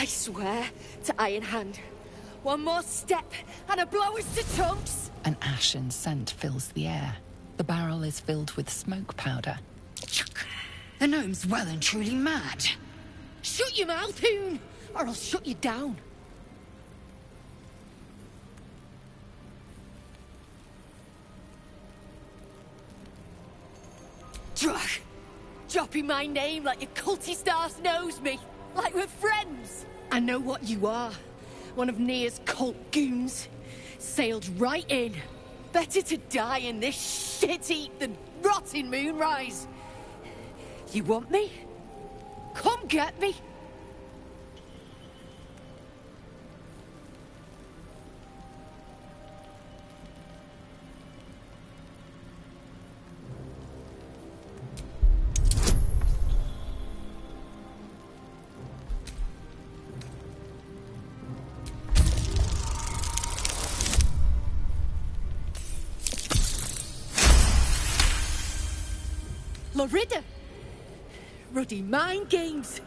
I swear to Iron Hand. One more step, and I blow us to chunks! An ashen scent fills the air. The barrel is filled with smoke powder. The gnome's well and truly mad. Shut your mouth, Hoon, or I'll shut you down. Drug, dropping my name like your cultist arse knows me, like we're friends. I know what you are, one of Nia's cult goons. Sailed right in. Better to die in this shit heap than rot in Moonrise. You want me? Come get me. Lorida! Ruddy mind games.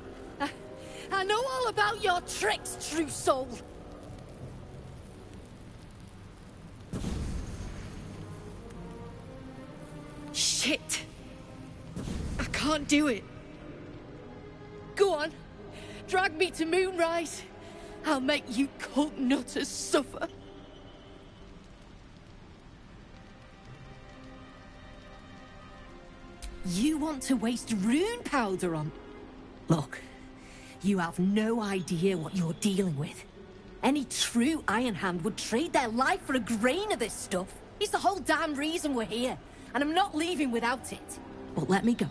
I know all about your tricks, true soul. Shit. I can't do it. Go on. Drag me to Moonrise. I'll make you cult nutters suffer. You want to waste rune powder on... Look, you have no idea what you're dealing with. Any true Iron Hand would trade their life for a grain of this stuff. It's the whole damn reason we're here, and I'm not leaving without it. But let me go.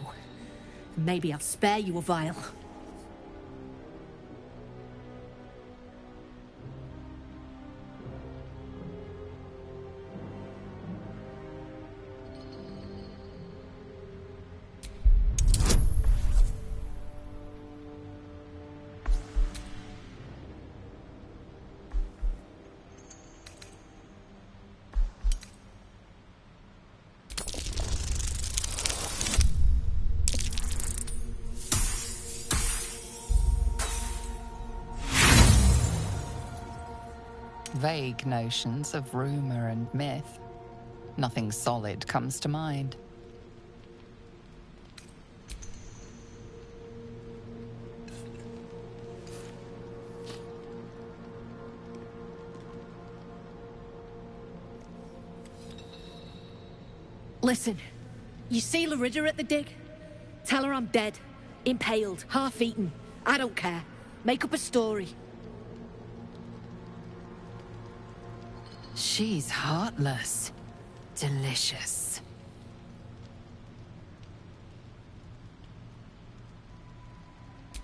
Maybe I'll spare you a vial. Vague notions of rumor and myth. Nothing solid comes to mind. Listen, you see Lorida at the dig? Tell her I'm dead, impaled, half-eaten. I don't care. Make up a story. She's heartless. Delicious.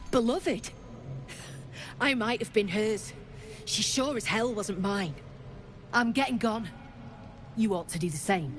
Beloved? I might have been hers. She sure as hell wasn't mine. I'm getting gone. You ought to do the same.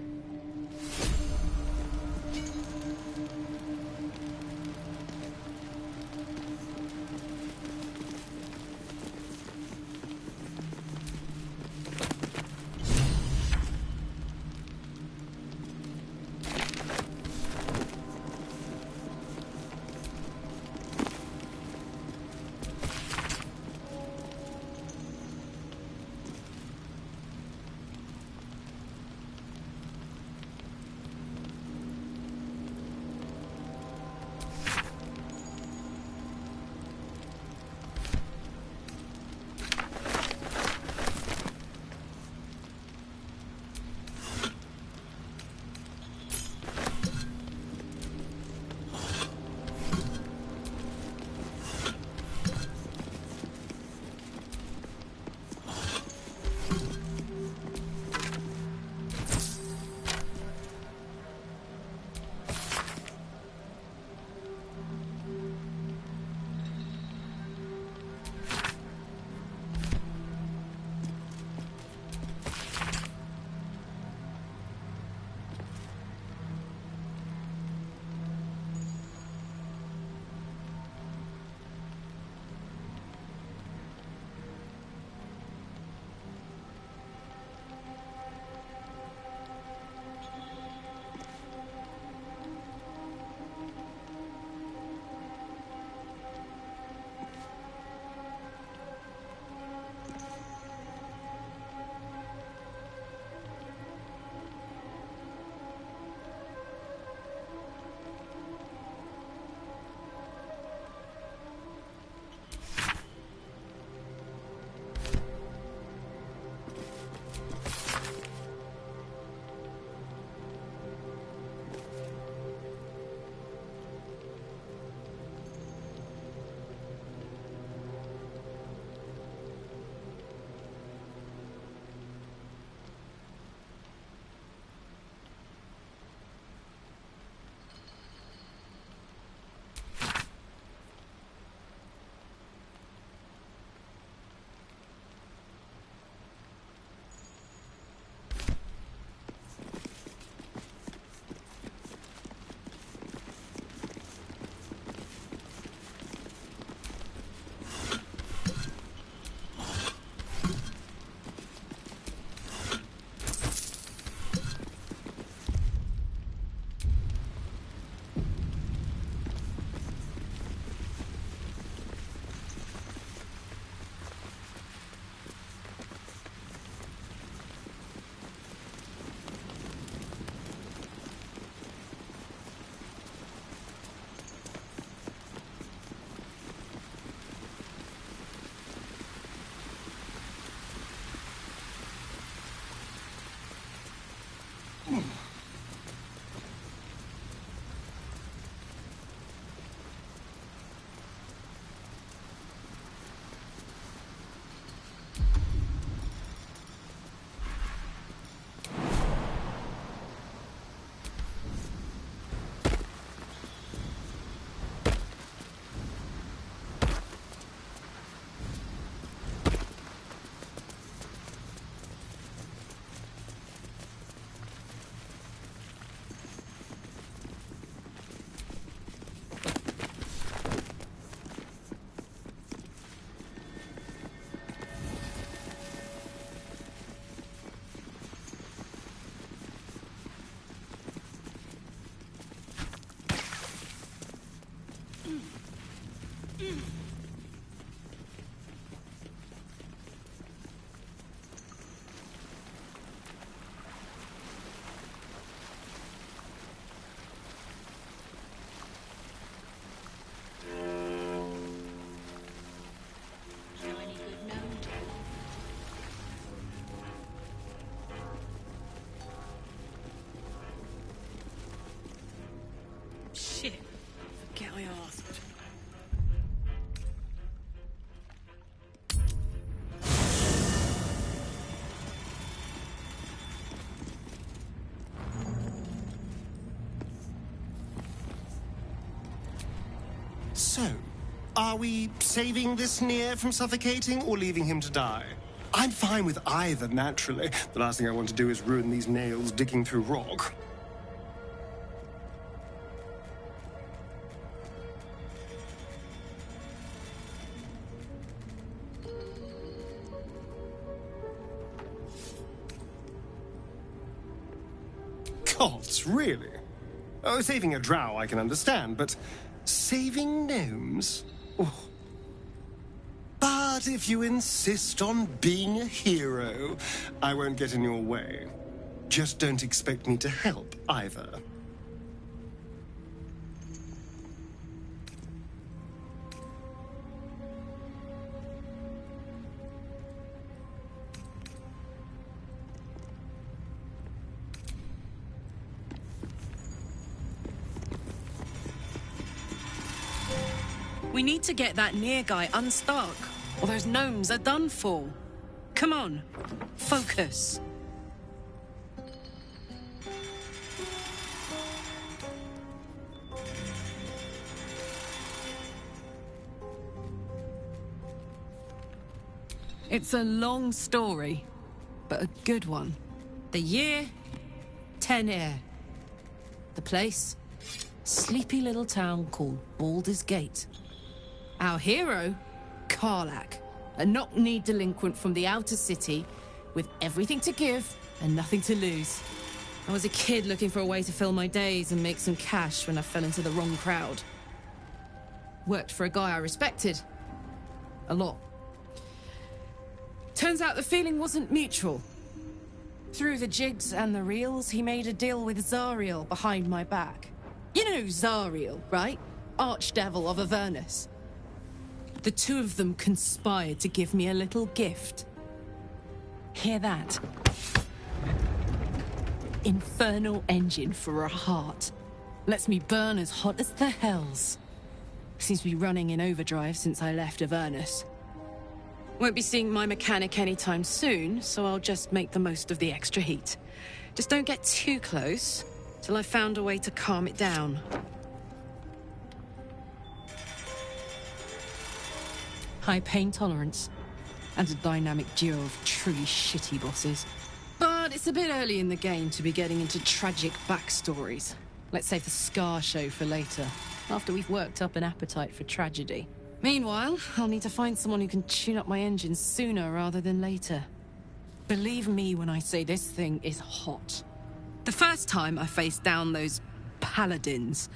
I asked. So, are we saving this Nier from suffocating or leaving him to die? I'm fine with either, naturally. The last thing I want to do is ruin these nails digging through rock. Gods, really? Oh, saving a drow I can understand, but saving gnomes? Oh. But if you insist on being a hero, I won't get in your way. Just don't expect me to help, either. We need to get that Nier guy unstuck, or those gnomes are done for. Come on, focus. It's a long story, but a good one. The year, 10 Air. The place, sleepy little town called Baldurs Gate. Our hero, Karlach, a knock-knee delinquent from the outer city with everything to give and nothing to lose. I was a kid looking for a way to fill my days and make some cash when I fell into the wrong crowd. Worked for a guy I respected. A lot. Turns out the feeling wasn't mutual. Through the jigs and the reels, he made a deal with Zariel behind my back. You know Zariel, right? Archdevil of Avernus. The two of them conspired to give me a little gift. Hear that? Infernal engine for a heart. Lets me burn as hot as the hells. Seems to be running in overdrive since I left Avernus. Won't be seeing my mechanic anytime soon, so I'll just make the most of the extra heat. Just don't get too close, till I've found a way to calm it down. High pain tolerance, and a dynamic duo of truly shitty bosses. But it's a bit early in the game to be getting into tragic backstories. Let's save the Scar show for later, after we've worked up an appetite for tragedy. Meanwhile, I'll need to find someone who can tune up my engine sooner rather than later. Believe me when I say this thing is hot. The first time I faced down those paladins,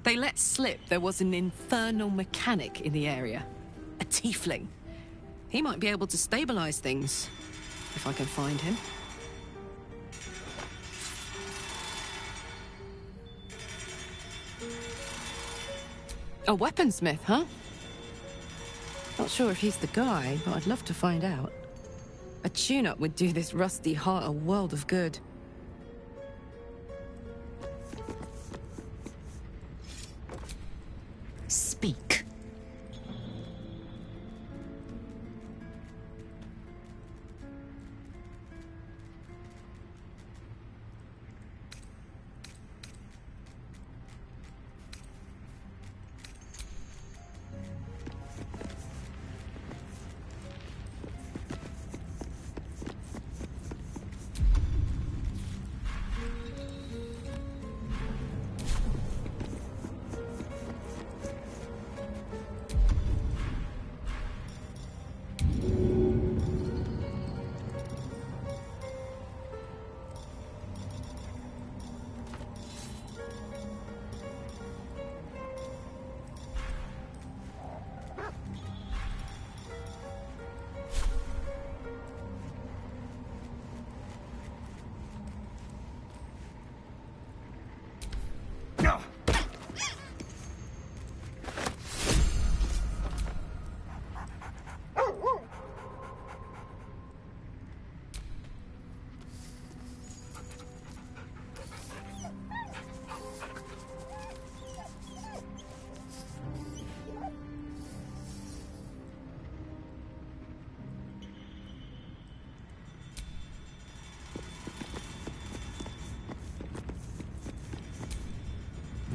they let slip there was an infernal mechanic in the area. A tiefling. He might be able to stabilize things, if I can find him. A weaponsmith, huh? Not sure if he's the guy, but I'd love to find out. A tune-up would do this rusty heart a world of good. Speak.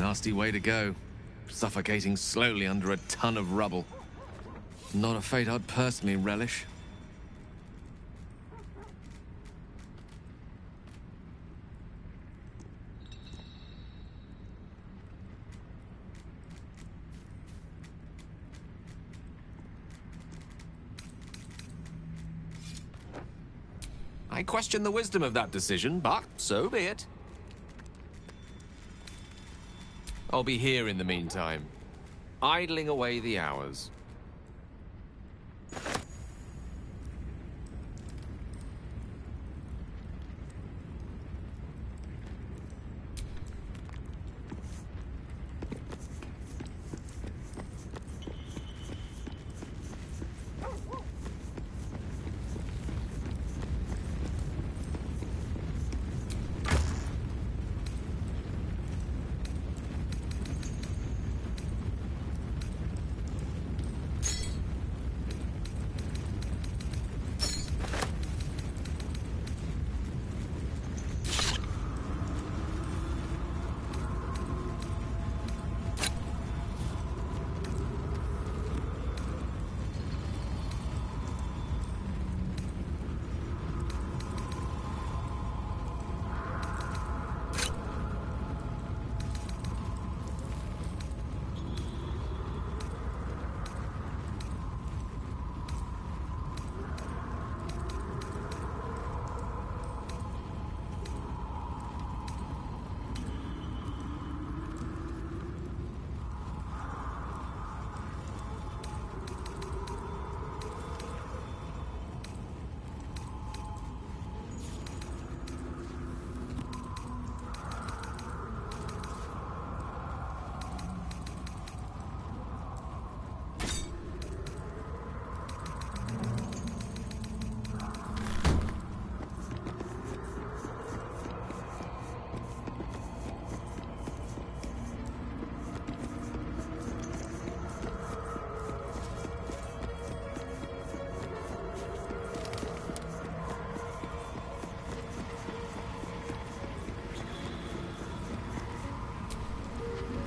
Nasty way to go. Suffocating slowly under a ton of rubble. Not a fate I'd personally relish. I question the wisdom of that decision, but so be it. I'll be here in the meantime, idling away the hours.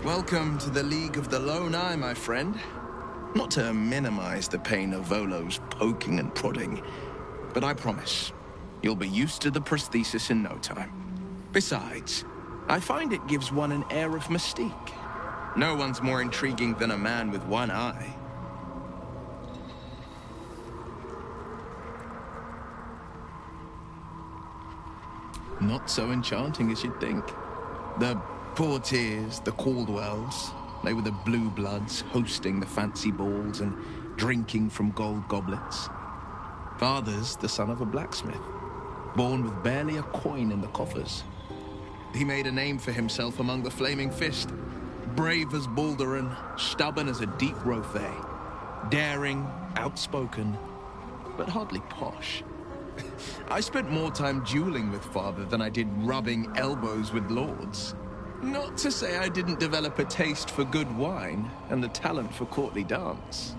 Welcome to the League of the Lone Eye, my friend. Not to minimize the pain of Volo's poking and prodding, but I promise, you'll be used to the prosthesis in no time. Besides, I find it gives one an air of mystique. No one's more intriguing than a man with one eye. Not so enchanting as you'd think. The Portiers, the Caldwells, they were the blue bloods hosting the fancy balls and drinking from gold goblets. Father's the son of a blacksmith, born with barely a coin in the coffers. He made a name for himself among the Flaming Fist, brave as Balduran, stubborn as a deep Rothay, daring, outspoken, but hardly posh. I spent more time dueling with Father than I did rubbing elbows with lords. Not to say I didn't develop a taste for good wine and the talent for courtly dance.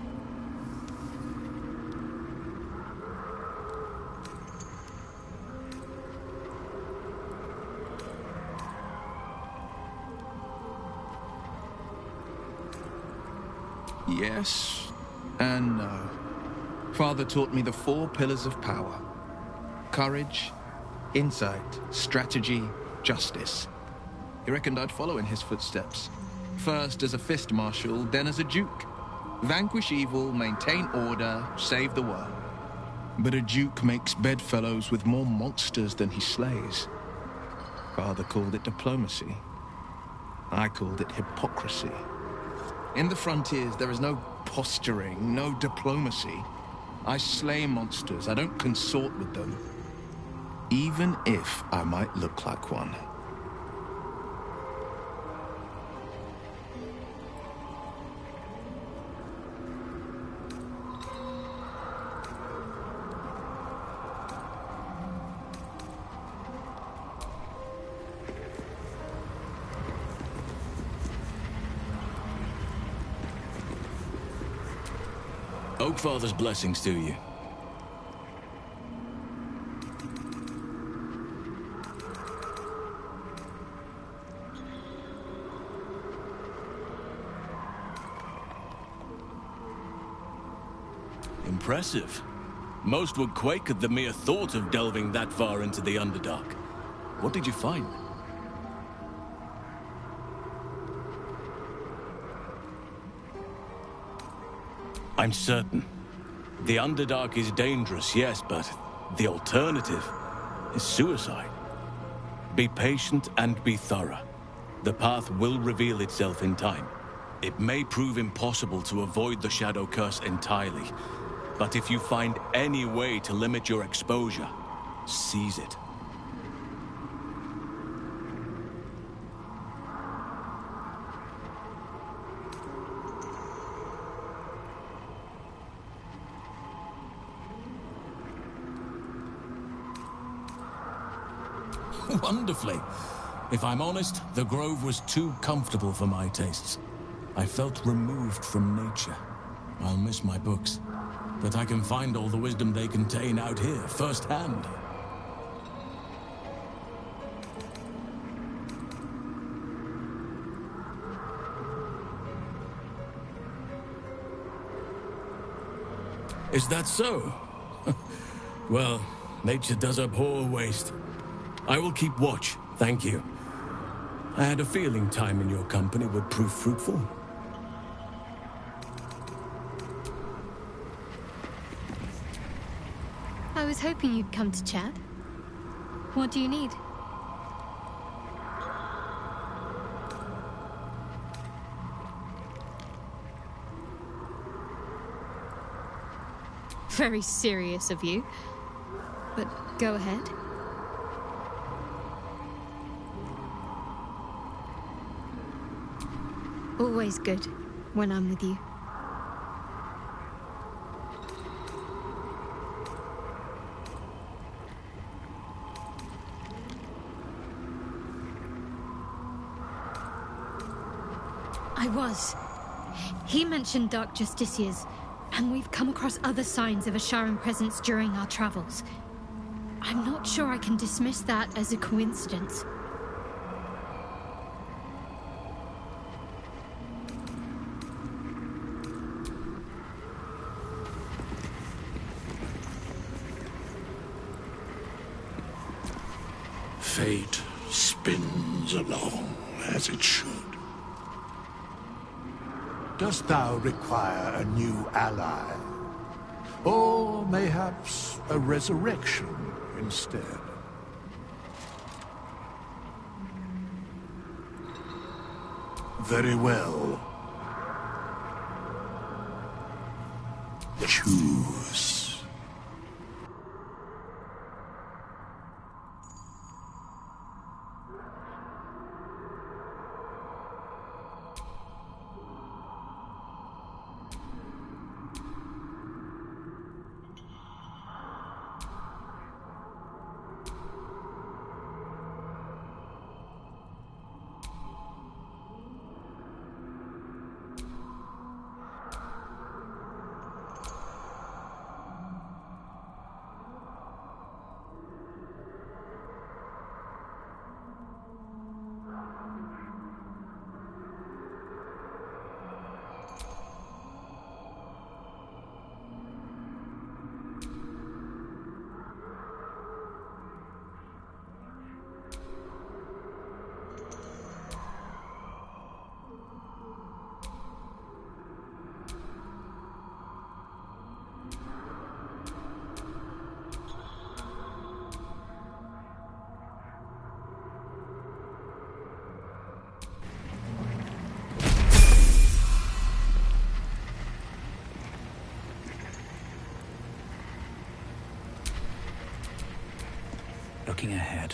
Yes and no. Father taught me the 4 pillars of power: courage, insight, strategy, justice. He reckoned I'd follow in his footsteps. First as a fist marshal, then as a duke. Vanquish evil, maintain order, save the world. But a duke makes bedfellows with more monsters than he slays. Father called it diplomacy. I called it hypocrisy. In the frontiers, there is no posturing, no diplomacy. I slay monsters, I don't consort with them. Even if I might look like one. Oakfather's blessings to you. impressive. Most would quake at the mere thought of delving that far into the Underdark. What did you find? I'm certain. The Underdark is dangerous, yes, but the alternative is suicide. Be patient and be thorough. The path will reveal itself in time. It may prove impossible to avoid the Shadow Curse entirely, but if you find any way to limit your exposure, seize it. Wonderfully. If I'm honest, the Grove was too comfortable for my tastes. I felt removed from nature. I'll miss my books, but I can find all the wisdom they contain out here, firsthand. Is that so? Well, nature does abhor waste. I will keep watch, thank you. I had a feeling time in your company would prove fruitful. I was hoping you'd come to chat. What do you need? Very serious of you. But go ahead. Always good when I'm with you. I was. He mentioned Dark Justiciars, and we've come across other signs of a Sharon presence during our travels. I'm not sure I can dismiss that as a coincidence. Fate spins along as it should. Dost thou require a new ally? Or mayhaps a resurrection instead? Very well. Choose. Looking ahead.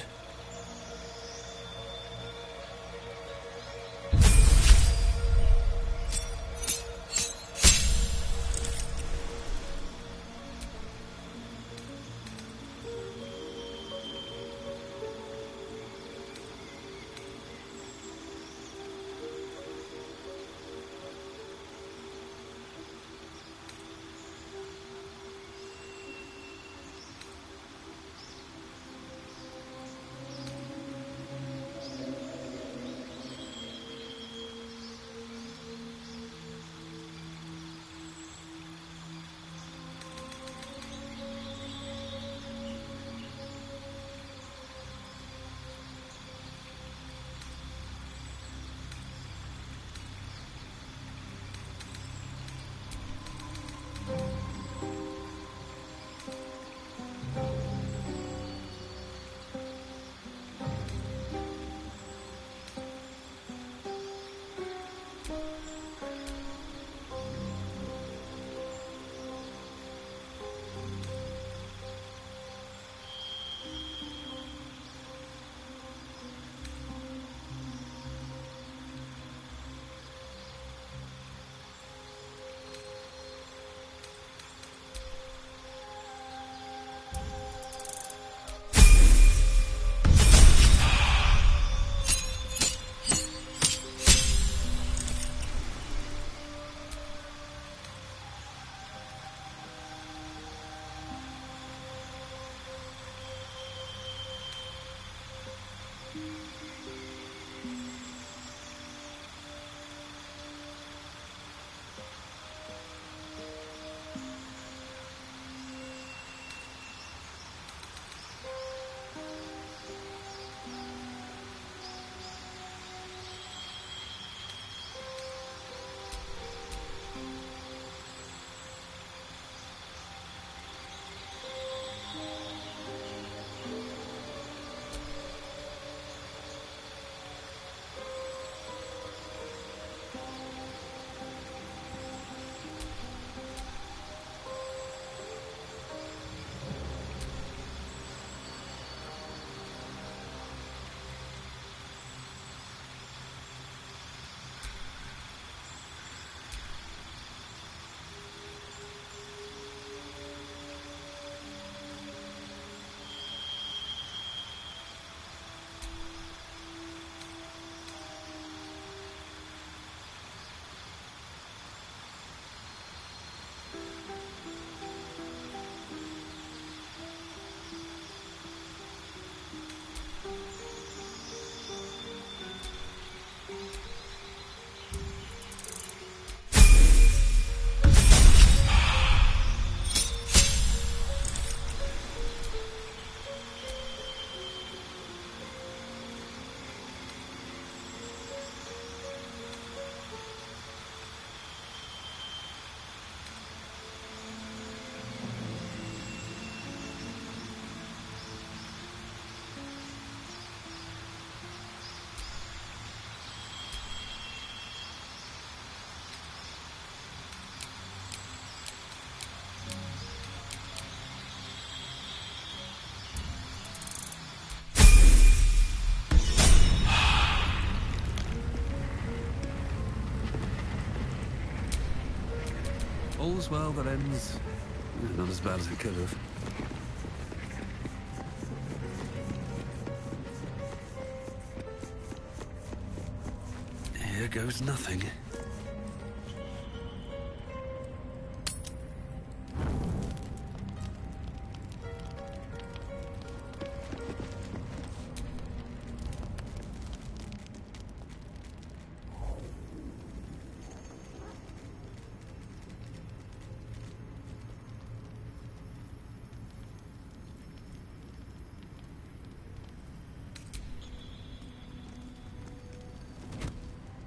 All's well that ends... not as bad as it could have. Here goes nothing.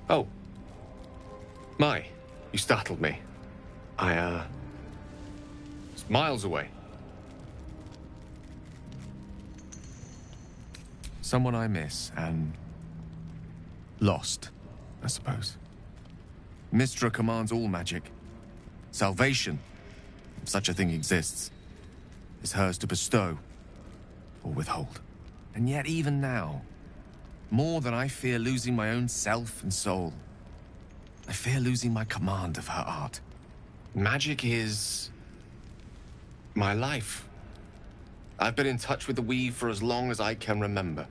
Oh. My, you startled me. It's miles away. Someone I miss, and lost, I suppose. Mystra commands all magic. Salvation, if such a thing exists, is hers to bestow or withhold. And yet even now, more than I fear losing my own self and soul, I fear losing my command of her art. Magic is my life. I've been in touch with the weave for as long as I can remember.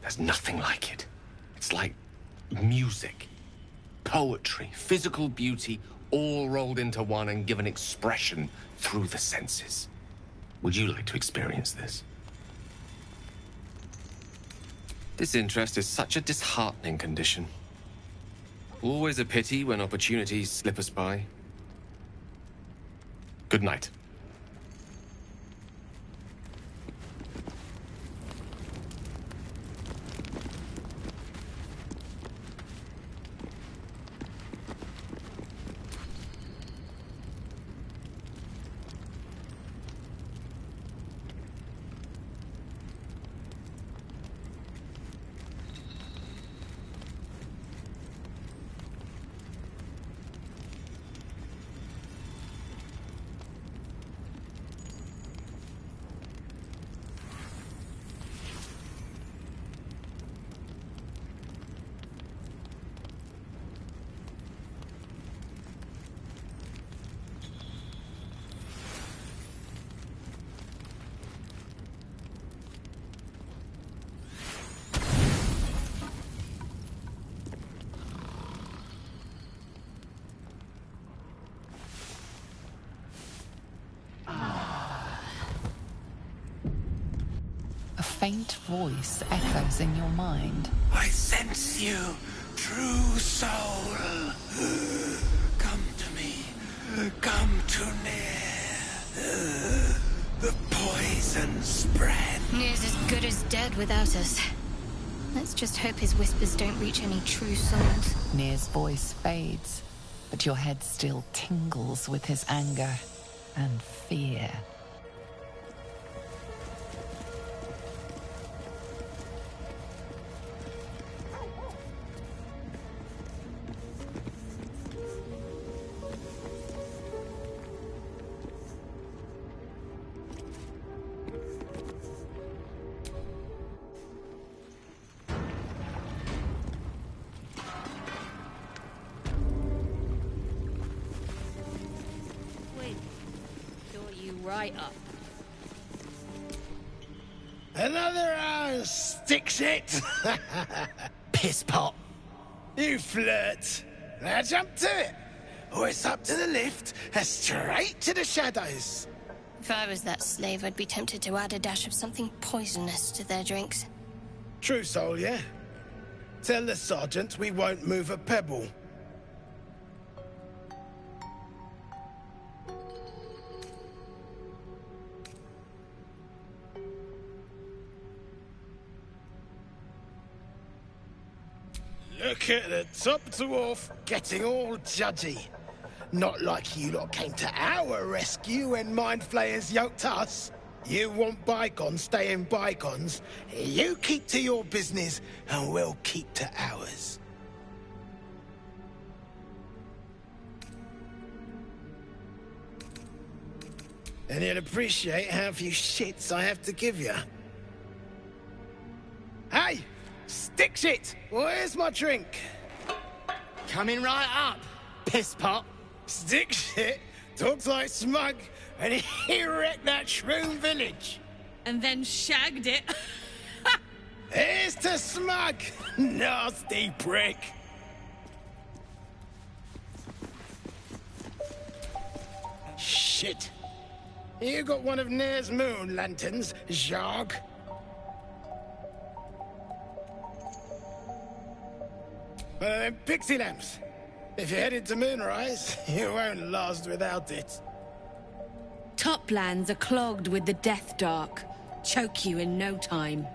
There's nothing like it. It's like music, poetry, physical beauty, all rolled into one and given expression through the senses. Would you like to experience this? This interest is such a disheartening condition. Always a pity when opportunities slip us by. Good night. A faint voice echoes in your mind. I sense you, true soul. Come to me. Come too near. The poison spread. Near's as good as dead without us. Let's just hope his whispers don't reach any true souls. Nir's voice fades, but your head still tingles with his anger and fear. Right up. Another hour sticks it. Piss pot. You flirt. Now jump to it. Or it's up to the lift and straight to the shadows. If I was that slave, I'd be tempted to add a dash of something poisonous to their drinks. True soul, yeah? Tell the sergeant we won't move a pebble. Look at the top dwarf getting all judgy. Not like you lot came to our rescue when mind flayers yoked us. You want bygones staying bygones. You keep to your business and we'll keep to ours. And you'll appreciate how few shits I have to give you. Hey! Stick shit! Where's my drink? Coming right up, piss pot. Stick shit, talks like smug, and he wrecked that shroom village. And then shagged it. Here's to smug, nasty prick. Shit. You got one of Nair's moon lanterns, Zharg? Pixie lamps. If you're headed to Moonrise, you won't last without it. Toplands are clogged with the Death Dark. Choke you in no time.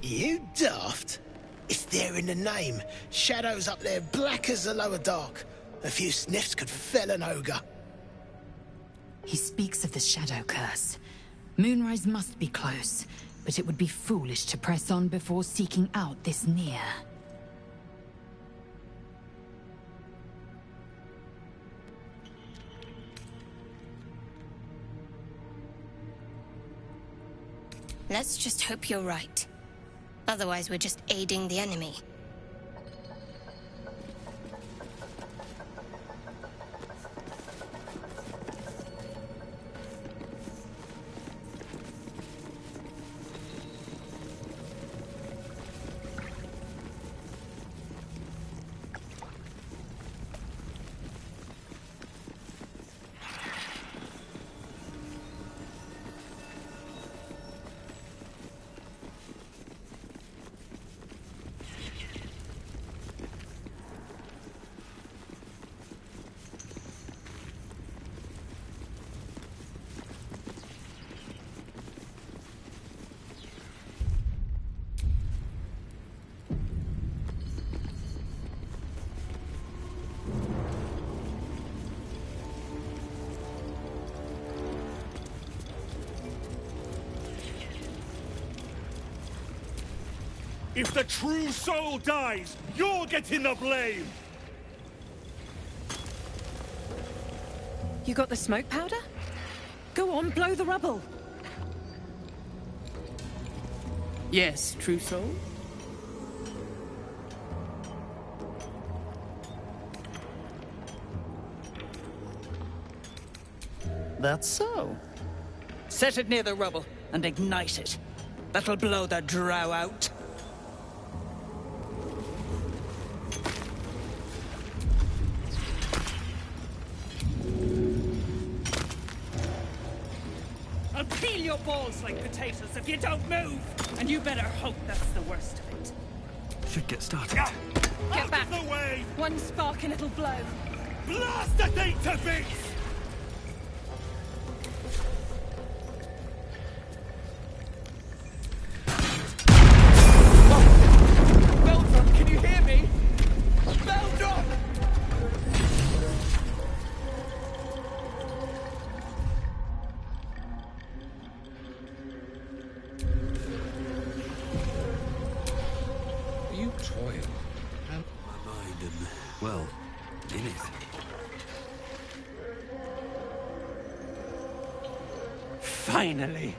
You daft? It's there in the name. Shadows up there black as the lower dark. A few sniffs could fell an ogre. He speaks of the shadow curse. Moonrise must be close, but it would be foolish to press on before seeking out this near. Let's just hope you're right. Otherwise, we're just aiding the enemy. If the true soul dies, you're getting the blame! You got the smoke powder? Go on, blow the rubble. Yes, true soul. That's so. Set it near the rubble and ignite it. That'll blow the drow out. I'll peel your balls like potatoes if you don't move! And you better hope that's the worst of it. Should get started. Get back! The way! One spark and it'll blow. Blast the thing to bits! Beldron, can you hear me? Beldron! You toil. My mind and, well, in it. Finally!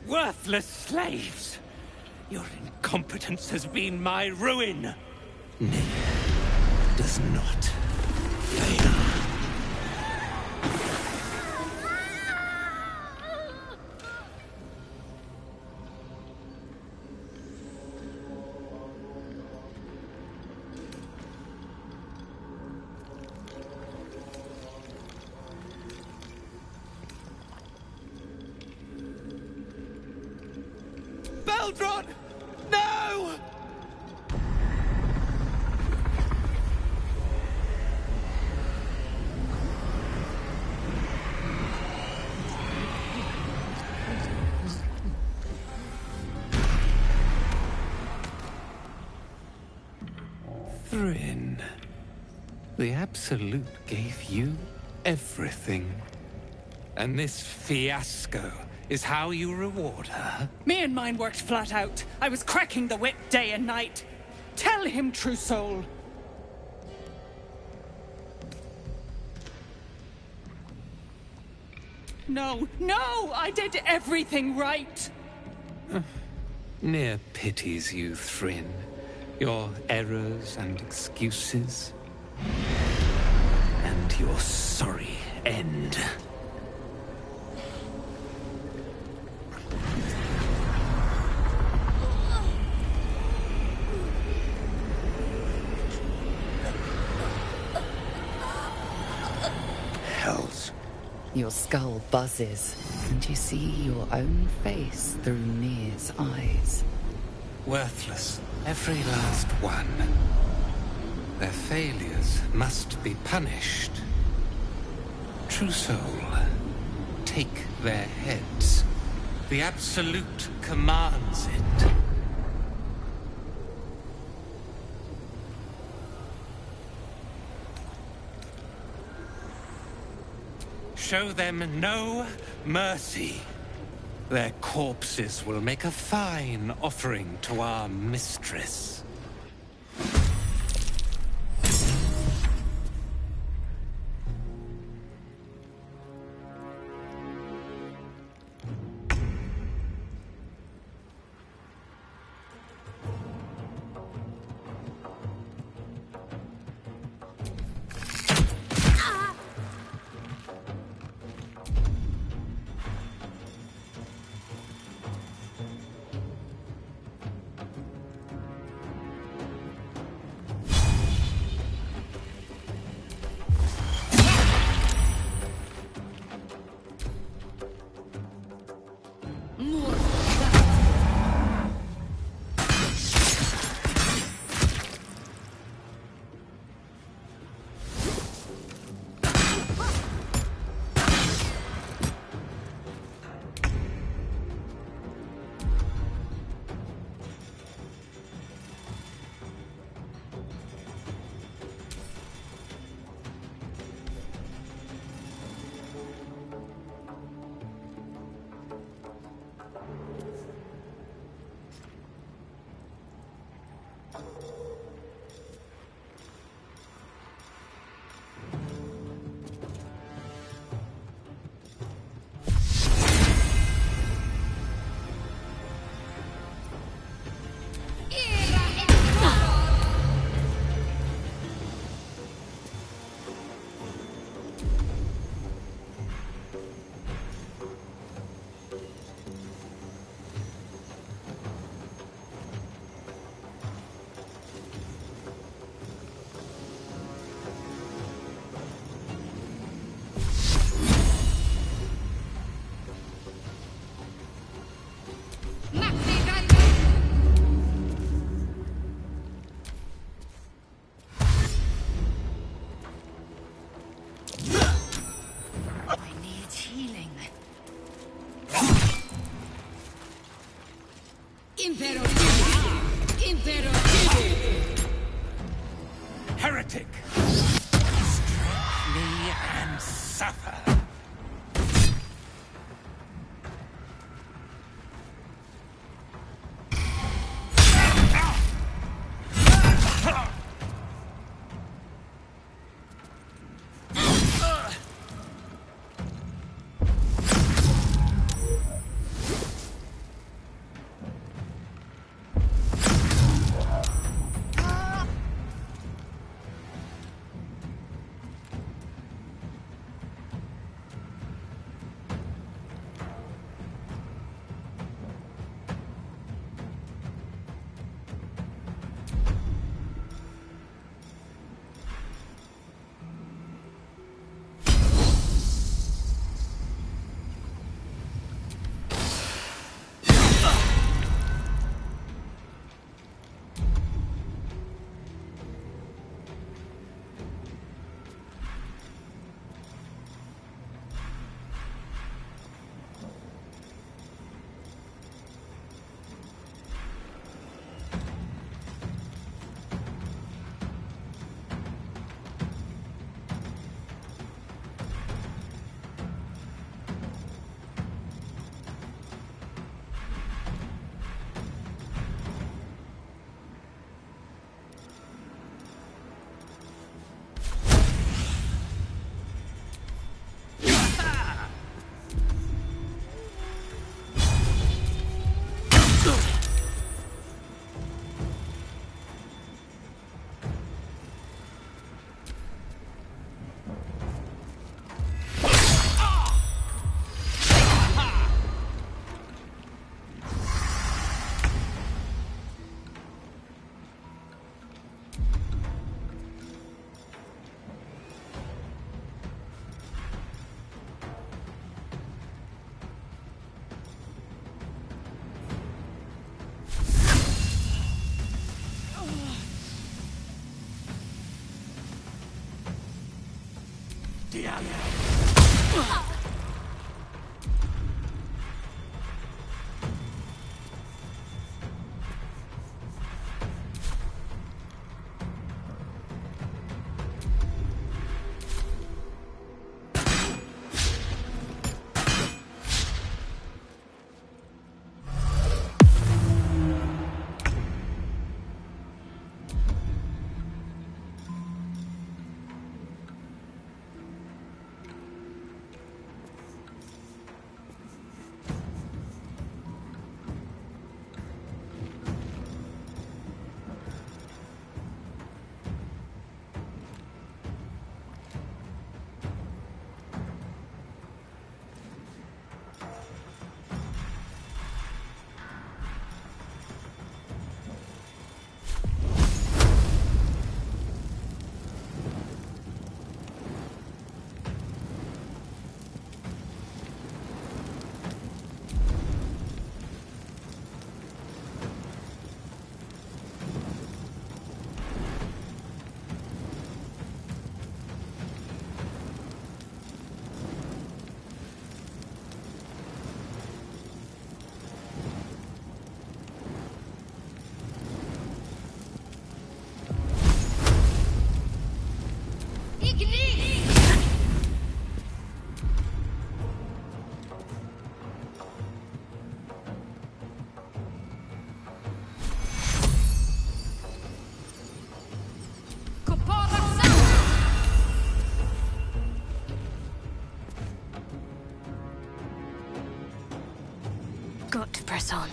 Worthless slaves! Your incompetence has been my ruin! Does not fail. Beldron! No! Thrin, the Absolute gave you everything. And this fiasco is how you reward her? Me and mine worked flat out. I was cracking the whip day and night. Tell him, true soul. No, no! I did everything right! Near pities you, Thrin. Your errors and excuses. And your sorry end. Hells. Your skull buzzes, and you see your own face through Nir's eyes. Worthless, every last one. Their failures must be punished. True Soul, take their heads. The Absolute commands it. Show them no mercy. Their corpses will make a fine offering to our mistress. Heretic! Strike me and suffer! got to press on.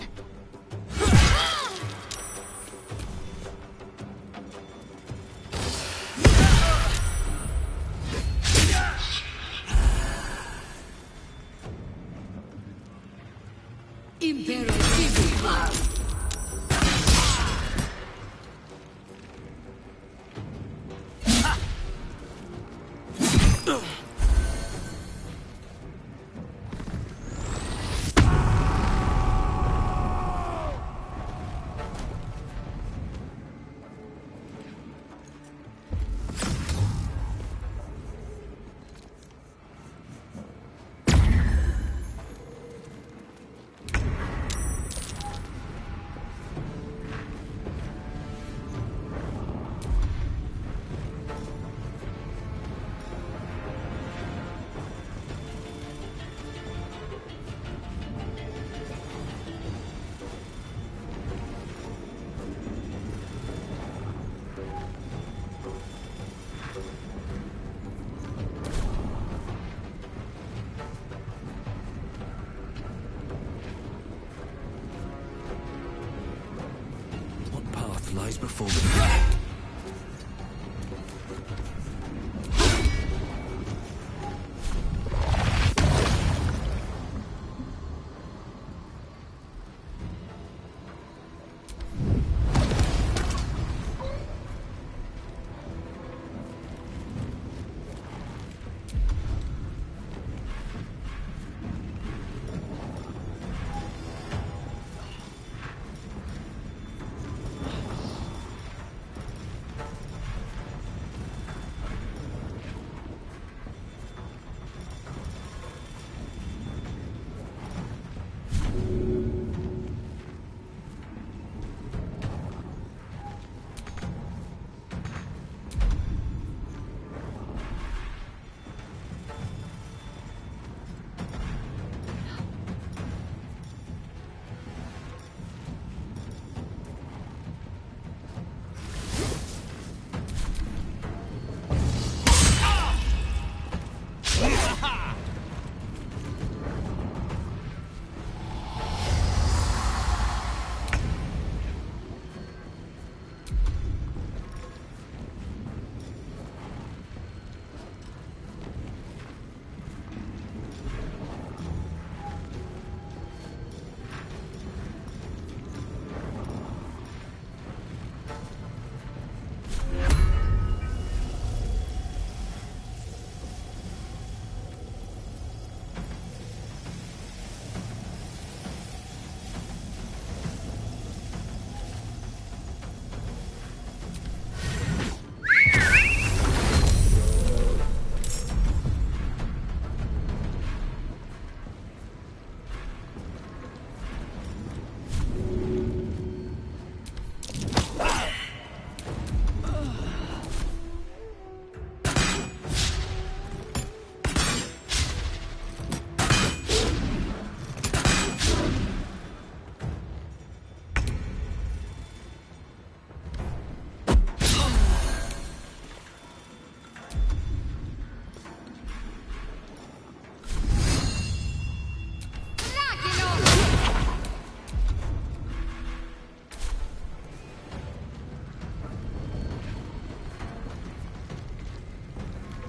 Lies before me.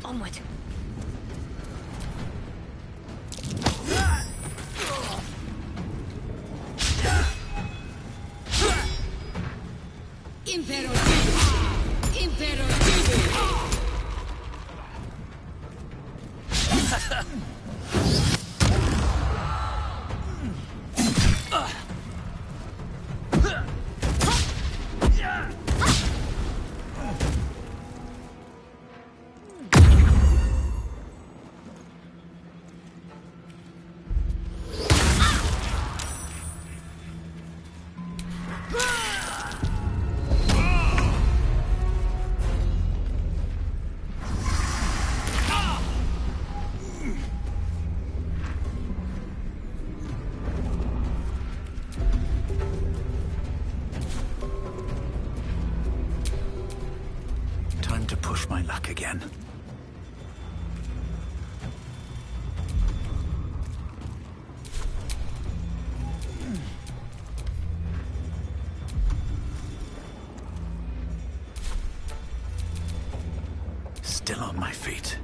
Onward. Impero Impero Time to push my luck again. still on my feet.